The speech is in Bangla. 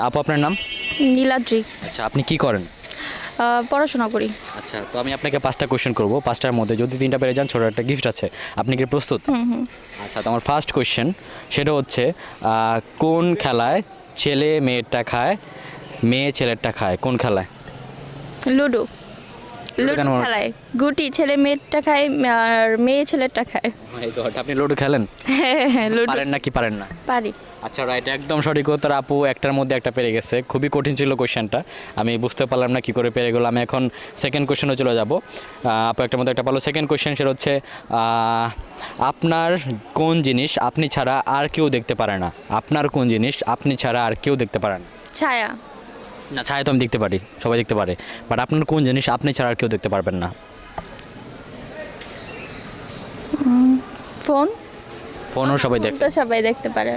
আপু আপনার নাম? নীলাদ্রি। আচ্ছা, আপনি কি করেন? পড়াশোনা করি। আচ্ছা, তো আমি আপনাকে 5টা কোয়েশ্চেন করব। 5টার মধ্যে যদি 3টা পেরে যান ছোট একটা গিফট আছে। আপনি কি প্রস্তুত? হুম। আচ্ছা, তো আমার ফার্স্ট কোয়েশ্চেন সেটা হচ্ছে কোন খেলায় ছেলে মেয়েরটা খায়, মেয়ে ছেলেরটা খায়? কোন খেলায়? লুডো। লুডো কেন মনে হচ্ছে? খেলায় গুটি ছেলে মেয়েরটা খায় আর মেয়ে ছেলেরটা খায়। এই তো আপনি লুডো খেলেন? হ্যাঁ, লুডো পারেন না কি পারেন না? পারি। আচ্ছা, রাইট, একদম সঠিক উত্তর। আপু একটার মধ্যে একটা পেরে গেছে। খুবই কঠিন ছিল কোয়েশ্চেনটা, আমি বুঝতে পারলাম না কি করে পেরে গেল। আমি এখন সেকেন্ড কোয়েশ্চেনে চলে যাব। আপু একটার মধ্যে একটা পারলো। সেকেন্ড কোয়েশ্চেন সেটা হচ্ছে আপনার কোন জিনিস আপনি ছাড়া আর কেউ দেখতে পারে না? আপনার কোন জিনিস আপনি ছাড়া আর কেউ দেখতে পারে না? ছায়া। না, ছায়া তো আমি দেখতে পারি, সবাই দেখতে পারে, বাট আপনার কোন জিনিস আপনি ছাড়া আর কেউ দেখতে পারবেন না? ফোন। ফোনও সবাই দেখে। ফোনটা সবাই দেখতে পারে।